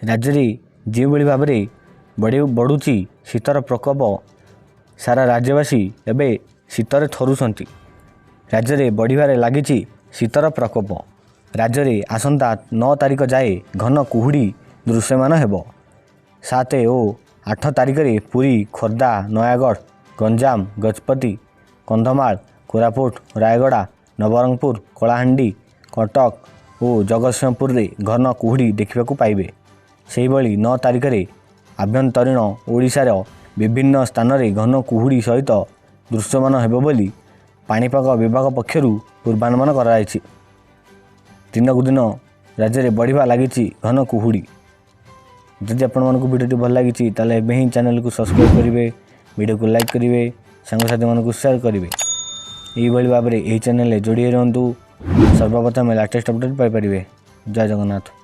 राज्य में जो भाव में बढ़ुची शीतर प्रकोप सारा राज्यवासी एवं शीतर थरुंट। राज्य में बढ़िबार लगी शीतर प्रकोप। राज्य में आसंता 9 तारिख जाए घन कुहुड़ी दृश्यमान हेब। 7 और 8 तारिख में पुरी, खोर्धा, नयागढ़, गंजाम, गजपति, कंधमाल, कोरापुट, रायगड़ा, नवरंगपुर, कलाहांडी, कटक और जगतसिंहपुर में घन कुहुड़ी देखा पाइबे। से 9 तारिख में आभ्यंतरीण ओडिशार विभिन्न स्थान में घन कुहुड़ी सहित दृश्यमान हेब बोली पाणीपाग विभाग पक्षर पूर्वानुमान कराई। दिनकू दिन राज्य में बढ़िबा लगी घन कुहुड़ी। जदि आपको वीडियो भल लगी ताले ही चैनल को सब्सक्राइब करेंगे, वीडियो को लाइक करेंगे, सांगसाथी मानक शेयर करेंगे। यही भाव में यही चैनल जोड़ी रुहतु सर्वप्रथम लेटेस्ट अपडेट पाइपर। जय जगन्नाथ।